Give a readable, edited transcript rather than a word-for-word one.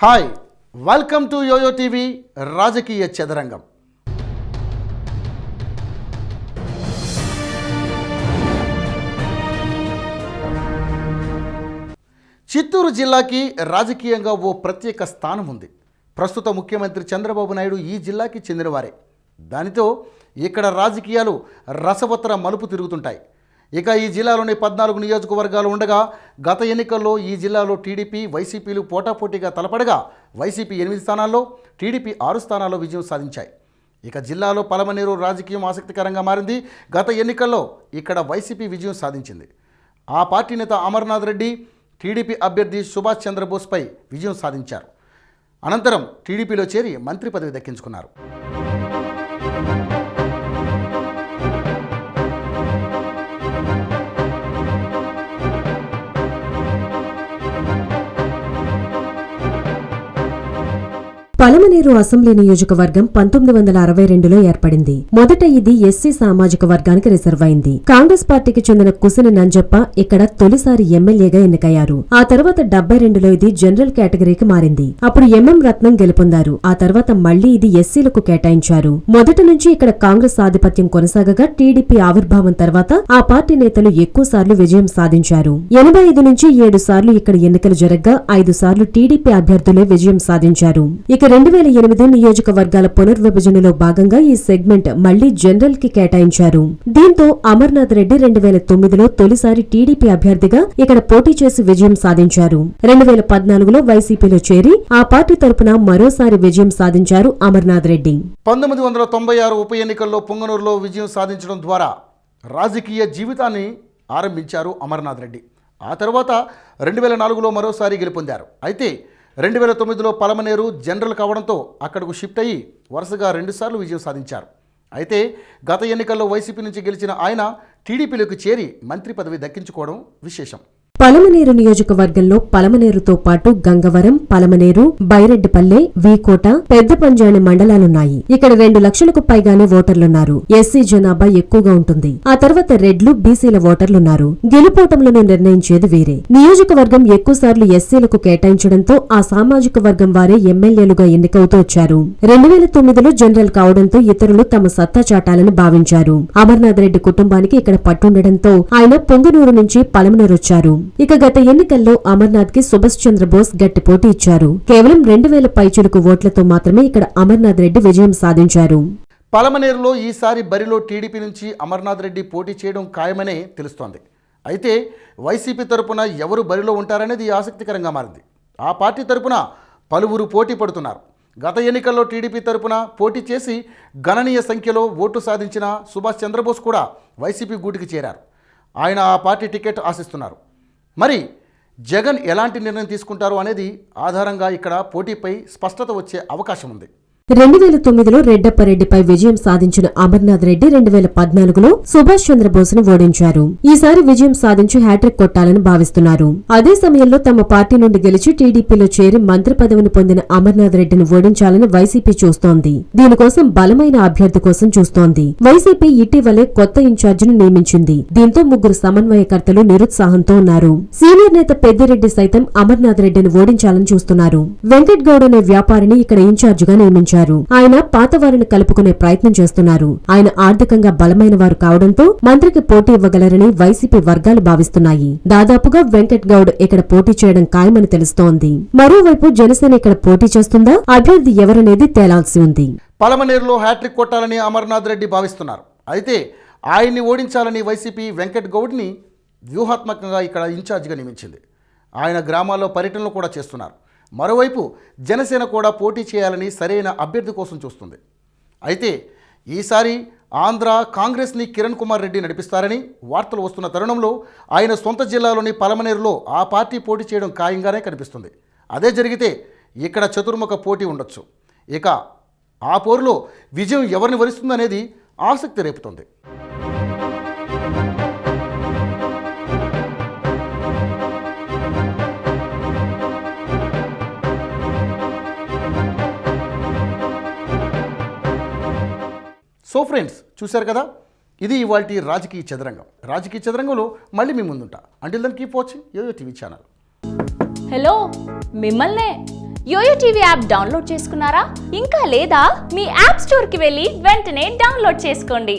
Hi, welcome to Yoyo TV రాజకీయ చదరంగం. చిత్తూరు జిల్లాకి రాజకీయంగా ఓ ప్రత్యేక స్థానం ఉంది. ప్రస్తుత ముఖ్యమంత్రి చంద్రబాబు నాయుడు ఈ జిల్లాకి చెందినవారే. దానితో ఇక్కడ రాజకీయాలు రసవత్తర మలుపు తిరుగుతుంటాయి. ఇక ఈ జిల్లాలోని 14 నియోజకవర్గాలు ఉండగా గత ఎన్నికల్లో ఈ జిల్లాలో టీడీపీ, వైసీపీలు పోటాపోటీగా తలపడగా వైసీపీ 8 స్థానాల్లో, టీడీపీ 6 స్థానాల్లో విజయం సాధించాయి. ఇక జిల్లాలో పలమనేరు రాజకీయం ఆసక్తికరంగా మారింది. గత ఎన్నికల్లో ఇక్కడ వైసీపీ విజయం సాధించింది. ఆ పార్టీ నేత అమర్నాథ్ రెడ్డి టీడీపీ అభ్యర్థి సుభాష్ చంద్రబోస్పై విజయం సాధించారు. అనంతరం టీడీపీలో చేరి మంత్రి పదవి దక్కించుకున్నారు. పలమనేరు అసెంబ్లీ నియోజకవర్గం 1962లో ఏర్పడింది. మొదట ఇది ఎస్సీ సామాజిక వర్గానికి రిజర్వ్ అయింది. కాంగ్రెస్ పార్టీకి చెందిన కుసిని నంజప్ప ఇక్కడ తొలిసారి ఎమ్మెల్యేగా ఎన్నికయ్యారు. ఆ తర్వాత 72లో ఇది జనరల్ కేటగిరీకి మారింది. అప్పుడు ఎంఎం రత్నం గెలుపొందారు. ఆ తర్వాత మళ్లీ ఇది ఎస్సీలకు కేటాయించారు. మొదటి నుంచి ఇక్కడ కాంగ్రెస్ ఆధిపత్యం కొనసాగగా టీడీపీ ఆవిర్భావం తర్వాత ఆ పార్టీ నేతలు ఎక్కువ సార్లు విజయం సాధించారు. 85 నుంచి 7 సార్లు ఇక్కడ ఎన్నికలు జరగ్గా 5 సార్లు టీడీపీ అభ్యర్థులే విజయం సాధించారు. ఇక 2008 నియోజకవర్గాల పునర్విభజనలో భాగంగా ఈ సెగ్మెంట్ మళ్లీ జనరల్ కి కేటాయించారు. దీంతో అమర్నాథ్ రెడ్డి 2009లో తొలిసారి టీడీపీ అభ్యర్థిగా ఇక్కడ పోటీ చేసి విజయం సాధించారు. 2014లో వైసీపీలో చేరి ఆ పార్టీ తరపున మరోసారి విజయం సాధించారు అమర్నాథ్ రెడ్డి. 1996 ఉప ఎన్నికల్లో పొంగనూరులో విజయం సాధించడం ద్వారా రాజకీయ జీవితాన్ని ఆరంభించారు అమర్నాథ్ రెడ్డి. ఆ తర్వాత 2004లో మరోసారి గెలుపొందారు. అయితే 2009లో పలమనేరు జనరల్ కావడంతో అక్కడకు షిఫ్ట్ అయ్యి వరుసగా 2 సార్లు విజయం సాధించారు. అయితే గత ఎన్నికల్లో వైసీపీ నుంచి గెలిచిన ఆయన టీడీపీలోకి చేరి మంత్రి పదవి దక్కించుకోవడం విశేషం. పలమనేరు నియోజకవర్గంలో పలమనేరుతో పాటు గంగవరం, పలమనేరు, బైరెడ్డిపల్లె, వీకోట, పెద్ద పంజాని మండలాలున్నాయి. ఇక్కడ 2 లక్షలకు పైగానే ఓటర్లున్నారు. ఎస్సీ జనాభా ఎక్కువగా ఉంటుంది. ఆ తర్వాత రెడ్లు, బీసీల ఓటర్లున్నారు. గెలుపోటములను నిర్ణయించేది వీరే. నియోజకవర్గం ఎక్కువసార్లు ఎస్సీలకు కేటాయించడంతో ఆ సామాజిక వర్గం వారే ఎమ్మెల్యేలుగా ఎన్నికవుతూ వచ్చారు. 2009లో జనరల్ కావడంతో ఇతరులు తమ సత్తా చాటాలని భావించారు. అమర్నాథ్ రెడ్డి కుటుంబానికి ఇక్కడ పట్టుండడంతో ఆయన పొంగనూరు నుంచి పలమనేరు వచ్చారు. ఇక గత ఎన్నికల్లో అమర్నాథ్ కి సుభాష్ చంద్రబోస్ గట్టి పోటీ ఇచ్చారు. కేవలం 2000 పైచులకు ఓట్లతో మాత్రమే ఇక్కడ అమర్నాథ్ రెడ్డి విజయం సాధించారు. పలమనేరులో ఈసారి బరిలో టీడీపీ నుంచి అమర్నాథ్ రెడ్డి పోటీ చేయడం ఖాయమనే తెలుస్తోంది. అయితే వైసీపీ తరపున ఎవరు బరిలో ఉంటారనేది ఆసక్తికరంగా మారింది. ఆ పార్టీ తరపున పలువురు పోటీ పడుతున్నారు. గత ఎన్నికల్లో టీడీపీ తరపున పోటీ చేసి గణనీయ సంఖ్యలో ఓటు సాధించిన సుభాష్ చంద్రబోస్ కూడా వైసీపీ గూటికి చేరారు. ఆయన ఆ పార్టీ టికెట్ ఆశిస్తున్నారు. మరి జగన్ ఎలాంటి నిర్ణయం తీసుకుంటారు అనేది ఆధారంగా ఇక్కడ పోటీపై స్పష్టత వచ్చే అవకాశం ఉంది. 2009లో రెడ్డప్పరెడ్డిపై విజయం సాధించిన అమర్నాథ్ రెడ్డి 2014లో సుభాష్ చంద్రబోస్ ను ఓడించారు. ఈసారి విజయం సాధించి హ్యాట్రిక్ కొట్టాలని భావిస్తున్నారు. అదే సమయంలో తమ పార్టీ నుండి గెలిచి టీడీపీలో చేరి మంత్రి పదవిని పొందిన అమర్నాథ్ రెడ్డిని ఓడించాలని వైసీపీ చూస్తోంది. దీనికోసం బలమైన అభ్యర్థి కోసం చూస్తోంది. వైసీపీ ఇటీవలే కొత్త ఇన్ఛార్జిని నియమించింది. దీంతో 3 సమన్వయకర్తలు నిరుత్సాహంతో ఉన్నారు. సీనియర్ నేత పెద్దిరెడ్డి సైతం అమర్నాథ్ రెడ్డిని ఓడించాలని చూస్తున్నారు. వెంకట్ గౌడ్ అనే వ్యాపారిని ఇక్కడ ఇన్ఛార్జిగా నియమించారు. ఆయన పాతవారిని కలుపుకునే ప్రయత్నం చేస్తున్నారు. ఆయన ఆర్థికంగా బలమైన వారు కావడంతో మంత్రికి పోటీ ఇవ్వగలరని వైసీపీ వర్గాలు భావిస్తున్నాయి. దాదాపుగా వెంకట్ గౌడ్ ఇక్కడ పోటీ చేయడం ఖాయమని తెలుస్తోంది. మరోవైపు జనసేన ఇక్కడ పోటీ చేస్తుందా, అభ్యర్థి ఎవరనేది తేలాల్సి ఉంది. పలమనేరులో హ్యాట్రిక్ కొట్టాలని అమర్నాథ్ రెడ్డి భావిస్తున్నారు. అయితే ఆయన్ని ఓడించాలని వైసీపీ వెంకట్ గౌడ్ని వ్యూహాత్మకంగా ఇక్కడ ఇన్ఛార్జిగా నియమించింది. ఆయన గ్రామాల్లో పర్యటనలు కూడా చేస్తున్నారు. మరోవైపు జనసేన కూడా పోటీ చేయాలని సరైన అభ్యర్థి కోసం చూస్తుంది. అయితే ఈసారి ఆంధ్ర కాంగ్రెస్ని కిరణ్ కుమార్ రెడ్డి నడిపిస్తారని వార్తలు వస్తున్న తరుణంలో ఆయన సొంత జిల్లాలోని పలమనేరులో ఆ పార్టీ పోటీ చేయడం ఖాయంగానే కనిపిస్తుంది. అదే జరిగితే ఇక్కడ చతుర్ముఖ పోటీ ఉండొచ్చు. ఇక ఆ పోరులో విజయం ఎవరిని వరిస్తుందనేది ఆసక్తి రేపుతుంది. సో ఫ్రెండ్స్, చూశారు కదా, ఇది ఇవాల్టి రాజకీయ చదరంగం. రాజకీయ చదరంగంలో మళ్ళీ మీ ముందుంటా. Until then keep watching YoYo TV channel. Hello, మిమ్మల్నే యోయో టీవీ యాప్ డౌన్లోడ్ చేసుకున్నారా? ఇంకా లేదా? మీ యాప్ స్టోర్ కి వెళ్ళి వెంటనే డౌన్లోడ్ చేసుకోండి.